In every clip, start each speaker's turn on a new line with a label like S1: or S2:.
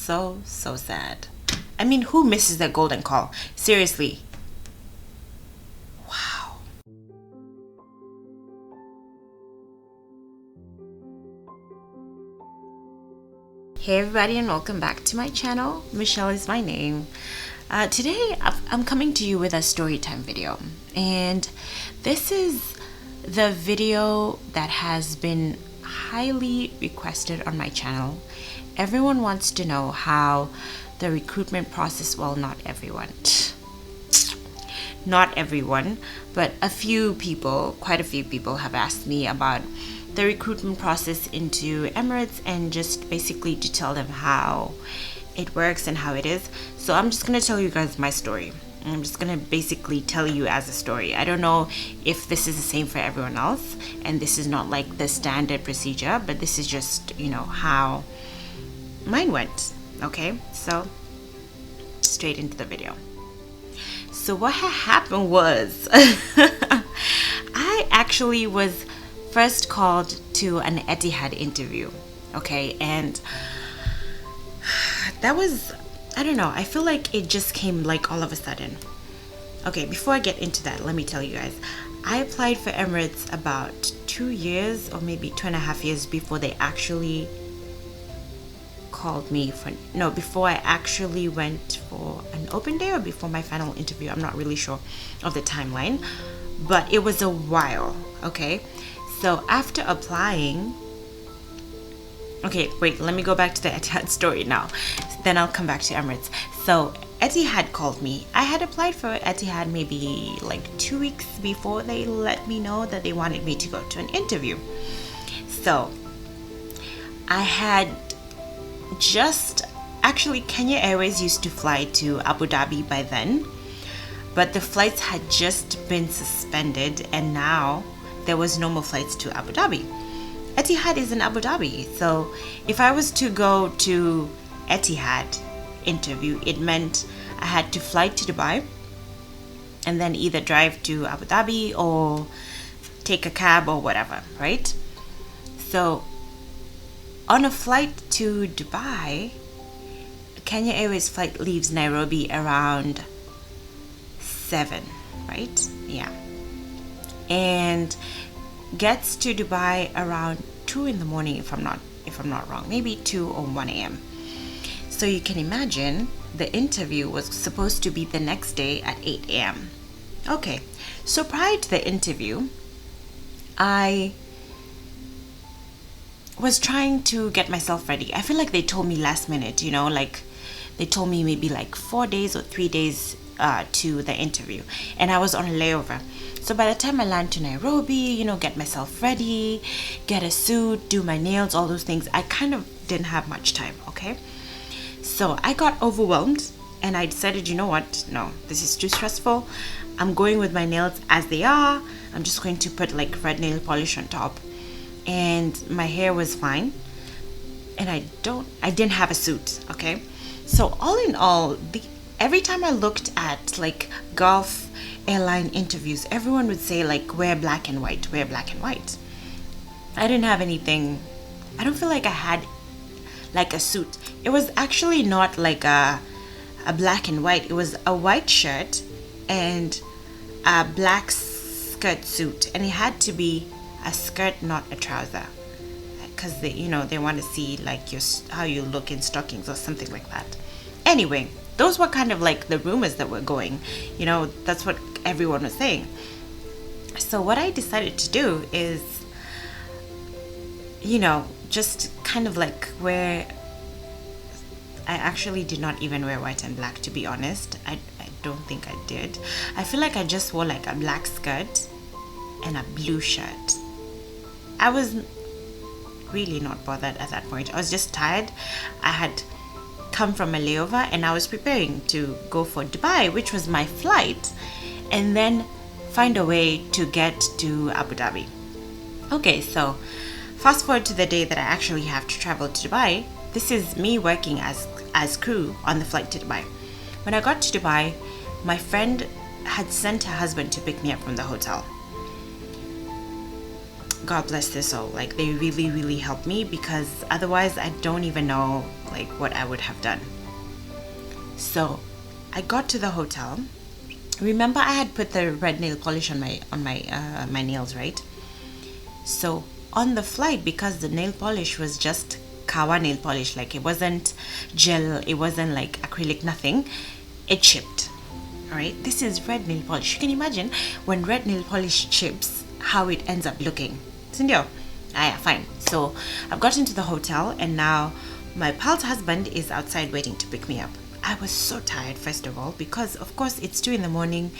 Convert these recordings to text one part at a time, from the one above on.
S1: so sad. I mean, who misses that golden call? Seriously. Wow. Hey everybody, and welcome back to my channel. Michelle is my name. Today I'm coming to you with a story time video, and this is the video that has been highly requested on my channel. Everyone wants to know how the recruitment process, well, not everyone, but a few people, quite a few people have asked me about the recruitment process into Emirates, and just basically to tell them how it works and how it is. So I'm just going to tell you guys my story. I'm just going to basically tell you as a story. I don't know if this is the same for everyone else, and this is not like the standard procedure, but this is just, you know, how mine went. Okay, so straight into the video. So what happened was I actually was first called to an Etihad interview. Okay, and that was, I don't know, I feel like it just came like all of a sudden. Okay, before I get into that, let me tell you guys, I applied for Emirates about 2 years or maybe 2.5 years before they actually called me for, no, before I actually went for an open day, or before my final interview. I'm not really sure of the timeline, but it was a while. Okay, so after applying, okay, wait, let me go back to the Etihad story now, then I'll come back to Emirates. So Etihad called me. I had applied for Etihad maybe like 2 weeks before they let me know that they wanted me to go to an interview. So I had just, actually Kenya Airways used to fly to Abu Dhabi by then, but the flights had just been suspended, and now there was no more flights to Abu Dhabi. Etihad is in Abu Dhabi, so if I was to go to Etihad interview, it meant I had to fly to Dubai and then either drive to Abu Dhabi or take a cab or whatever, right? So on a flight to Dubai, Kenya Airways flight leaves Nairobi around 7, right? Yeah. And gets to Dubai around 2 in the morning, if I'm not wrong, maybe 2 or 1 a.m. So you can imagine the interview was supposed to be the next day at 8 a.m. Okay, so prior to the interview, I was trying to get myself ready. I feel like they told me last minute, you know, like they told me maybe like 4 days or 3 days to the interview, and I was on a layover. So by the time I land to Nairobi, you know, get myself ready, get a suit, do my nails, all those things, I kind of didn't have much time. Okay, so I got overwhelmed, and I decided, you know what, no, this is too stressful. I'm going with my nails as they are. I'm just going to put like red nail polish on top, and my hair was fine, and I didn't have a suit. Okay, so all in all, every time I looked at like Gulf airline interviews, everyone would say like, wear black and white, wear black and white. I didn't have anything. I don't feel like I had like a suit. It was actually not like a black and white. It was a white shirt and a black skirt suit, and it had to be a skirt, not a trouser, because they, you know, they want to see like how you look in stockings or something like that. Anyway, those were kind of like the rumors that were going, you know, that's what everyone was saying. So what I decided to do is, you know, just kind of like wear, I actually did not even wear white and black, to be honest. I don't think I did. I feel like I just wore like a black skirt and a blue shirt. I was really not bothered at that point. I was just tired. I had come from a layover, and I was preparing to go for Dubai, which was my flight, and then find a way to get to Abu Dhabi. Okay, so fast forward to the day that I actually have to travel to Dubai. This is me working as crew on the flight to Dubai. When I got to Dubai, my friend had sent her husband to pick me up from the hotel. God bless their soul. Like, they really, really helped me, because otherwise I don't even know like what I would have done. So I got to the hotel. Remember, I had put the red nail polish on my nails, right? So on the flight, because the nail polish was just kawa nail polish, like it wasn't gel, it wasn't like acrylic, nothing, it chipped. All right, this is red nail polish. You can imagine when red nail polish chips, how it ends up looking. Sindio? Yeah, fine. So I've gotten to the hotel, and now my pal's husband is outside waiting to pick me up. I was so tired, first of all, because of course it's 2 in the morning.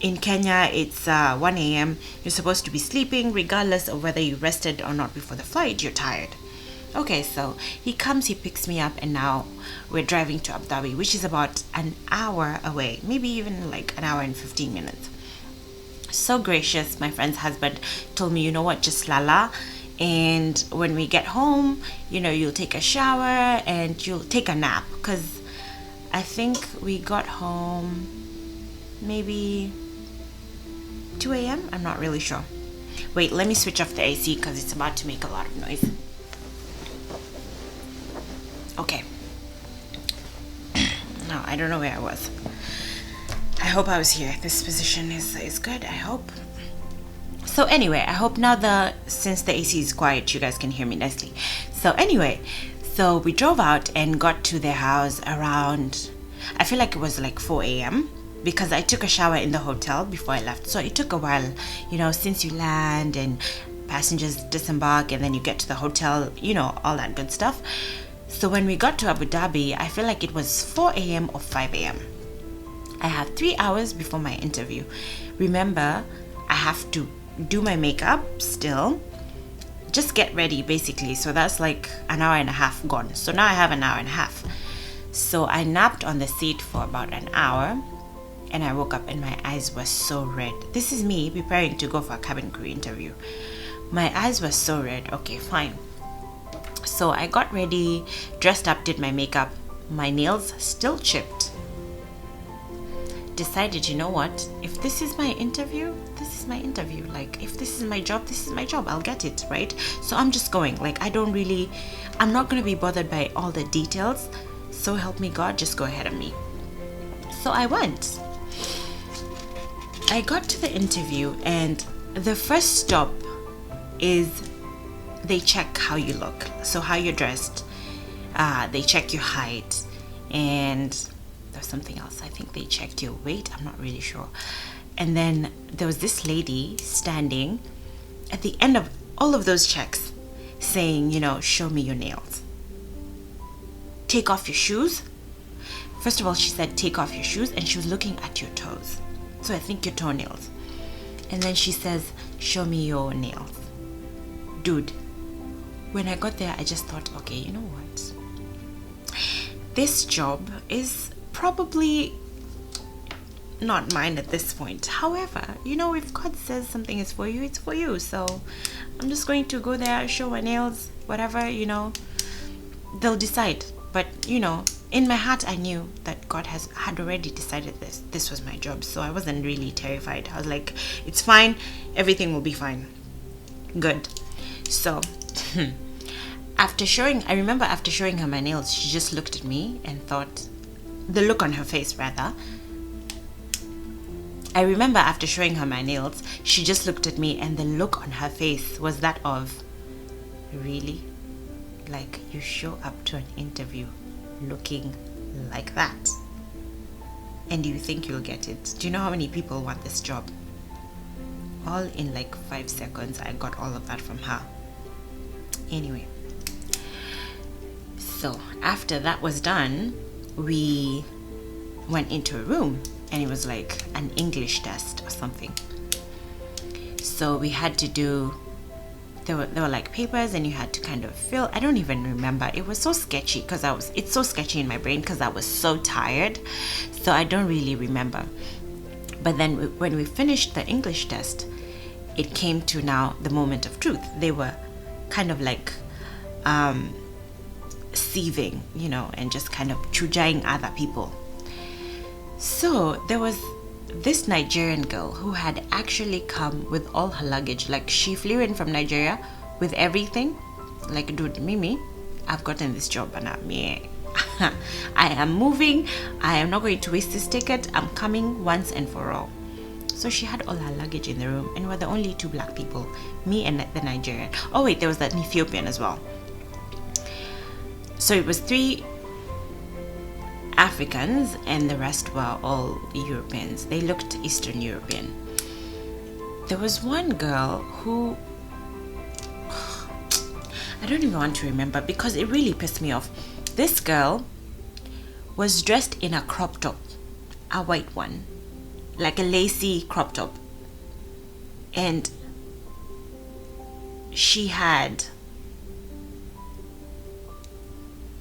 S1: In Kenya, it's 1 a.m. You're supposed to be sleeping, regardless of whether you rested or not before the flight, you're tired. Okay, so he comes, he picks me up, and now we're driving to Abu Dhabi, which is about an hour away, maybe even like an hour and 15 minutes. So gracious, my friend's husband told me, you know what, just lala, and when we get home, you'll take a shower and you'll take a nap, because I think we got home maybe 2 a.m. I'm not really sure. Wait, let me switch off the AC because it's about to make a lot of noise. Okay. No, I don't know where I was. I hope I was here. This position is good, I hope. So anyway, I hope now since the AC is quiet, you guys can hear me nicely. So anyway, so we drove out and got to their house around, I feel like it was like 4 a.m. because I took a shower in the hotel before I left. So it took a while, since you land and passengers disembark and then you get to the hotel, all that good stuff. So when we got to Abu Dhabi, I feel like it was 4 a.m. or 5 a.m. I have 3 hours before my interview. Remember, I have to do my makeup still, just get ready basically. So that's like an hour and a half gone. So now I have an hour and a half. So I napped on the seat for about an hour, and I woke up and my eyes were so red. This is me preparing to go for a cabin crew interview. My eyes were so red. Okay, fine. So I got ready, dressed up, did my makeup. My nails still chipped. Decided, you know what? If this is my interview, this is my interview. Like, if this is my job, this is my job. I'll get it, right? So I'm just going. Like, I'm not going to be bothered by all the details. So help me God, just go ahead of me. So I went. I got to the interview, and the first stop is they check how you look, so how you're dressed. They check your height, and there's something else. I think they checked your weight. I'm not really sure. And then there was this lady standing at the end of all of those checks saying, show me your nails. Take off your shoes. First of all, she said, take off your shoes, and she was looking at your toes. So I think your toenails. And then she says, show me your nails. Dude, when I got there, I just thought, okay, you know what? This job is probably not mine at this point. However, if God says something is for you, it's for you. So I'm just going to go there, show my nails, whatever, they'll decide. But, in my heart, I knew that God had already decided this. This was my job. So I wasn't really terrified. I was like, it's fine. Everything will be fine. Good. So I remember after showing her my nails, she just looked at me and thought, the look on her face rather. I remember after showing her my nails, she just looked at me, and the look on her face was that of, really? Like, you show up to an interview looking like that, and you think you'll get it? Do you know how many people want this job? All in like 5 seconds, I got all of that from her. Anyway, so after that was done, we went into a room, and it was like an English test or something. So we had to do, there were like papers, and you had to kind of fill. I don't even remember. It was so sketchy because it's so sketchy in my brain because I was so tired. So I don't really remember. But then when we finished the English test, it came to now the moment of truth. They were kind of like sieving, and just kind of chujang other people. So there was this Nigerian girl who had actually come with all her luggage, like she flew in from Nigeria with everything. Like, dude, Mimi, I've gotten this job and I am moving. I am not going to waste this ticket. I'm coming once and for all. So she had all her luggage in the room, and we're the only two black people, me and the Nigerian. Oh wait, there was that Ethiopian as well. So it was 3 Africans and the rest were all Europeans. They looked Eastern European. There was one girl who I don't even want to remember because it really pissed me off. This girl was dressed in a crop top, a white one, like a lacy crop top, and she had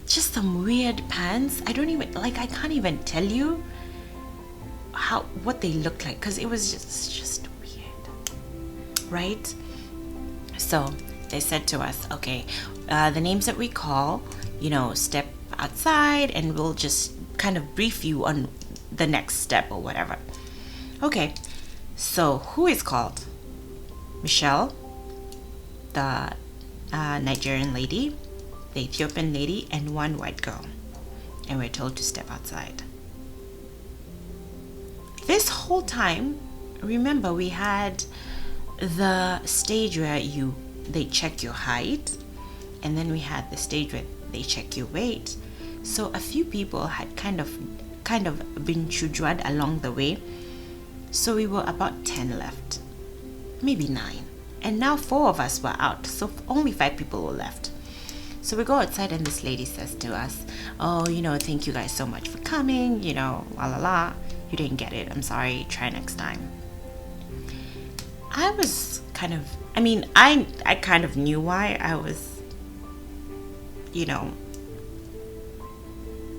S1: just some weird pants. I can't even tell you what they looked like because it was just weird, right? So they said to us, okay, the names that we call, step outside and we'll just kind of brief you on the next step or whatever. Okay, so who is called? Michelle, the Nigerian lady, the Ethiopian lady, and one white girl. And we're told to step outside. This whole time, remember, we had the stage where they check your height, and then we had the stage where they check your weight. So a few people had kind of been chujwad along the way. So we were about 10 left, maybe 9. And now 4 of us were out, so only 5 people were left. So we go outside and this lady says to us, oh, thank you guys so much for coming, la la la. You didn't get it, I'm sorry, try next time. I was I kind of knew why I was,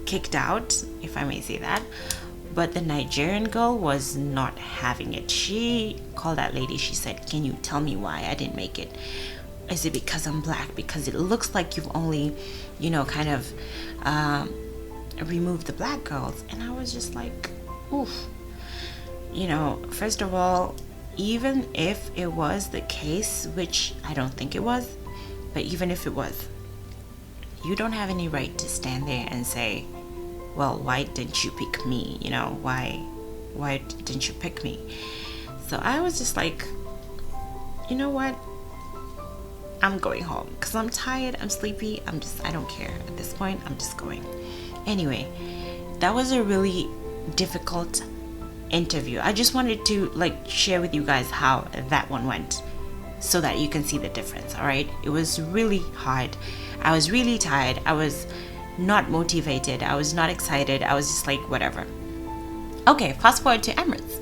S1: kicked out, if I may say that. But the Nigerian girl was not having it. She called that lady. She said, can you tell me why I didn't make it? Is it because I'm black? Because it looks like you've only, removed the black girls. And I was just like, oof. First of all, even if it was the case, which I don't think it was, but even if it was, you don't have any right to stand there and say, well, why didn't you pick me? Why didn't you pick me? So I was just like, you know what? I'm going home because I'm tired, I'm sleepy, I don't care. At this point, I'm just going. Anyway, that was a really difficult interview. I just wanted to share with you guys how that one went so that you can see the difference, all right? It was really hard. I was really tired. I was not motivated. I was not excited. I was just like, whatever. Okay, fast forward to Emirates.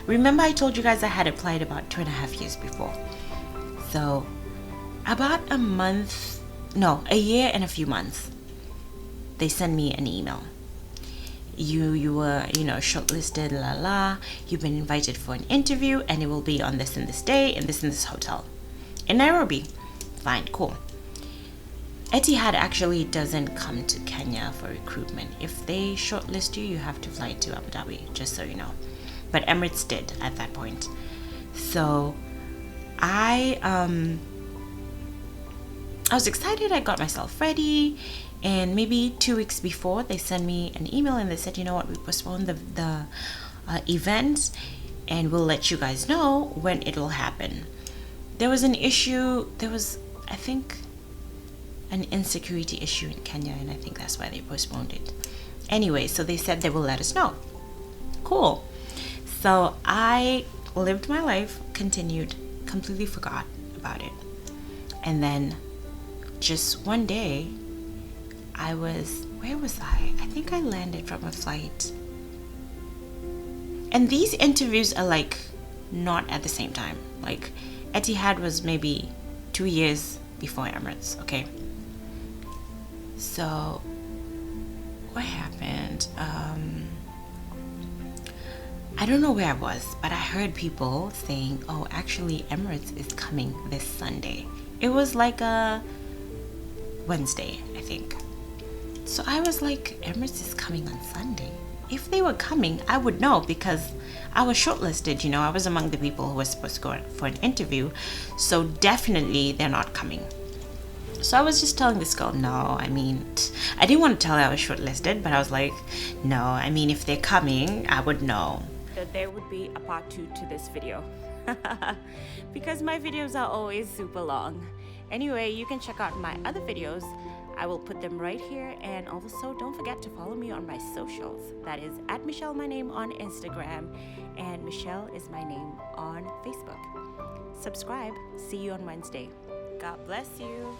S1: Remember I told you guys I had applied about 2.5 years before. So about a year and a few months, they sent me an email. You were, shortlisted, you've been invited for an interview and it will be on this and this day and this hotel in Nairobi. Fine, cool. Etihad actually doesn't come to Kenya for recruitment. If they shortlist you, you have to fly to Abu Dhabi, just so you know. But Emirates did at that point. So I was excited. I got myself ready, and maybe 2 weeks before, they sent me an email and they said, you know what, we postponed the event and we'll let you guys know when it will happen. There was an issue. There was, I think, an insecurity issue in Kenya, and I think that's why they postponed it. Anyway, so they said they will let us know. Cool. So I lived my life, continued, completely forgot about it. And then just one day, where was I? I think I landed from a flight. And these interviews are not at the same time. Etihad was maybe 2 years before Emirates, okay? So what happened? I don't know where I was, but I heard people saying, oh, actually Emirates is coming this Sunday. It was like a Wednesday, I think. So I was like, Emirates is coming on Sunday. if they were coming, I would know because I was shortlisted, you know, I was among the people who were supposed to go for an interview. So definitely they're not coming. So I was just telling this girl, no, I mean, I didn't want to tell her I was shortlisted, but I was like, no, I mean, if they're coming, I would know. That there would be a part 2 to this video. Because my videos are always super long. Anyway, you can check out my other videos. I will put them right here, and also don't forget to follow me on my socials. That is @Michelle my name on Instagram, and Michelle is my name on Facebook. Subscribe. See you on Wednesday. God bless you.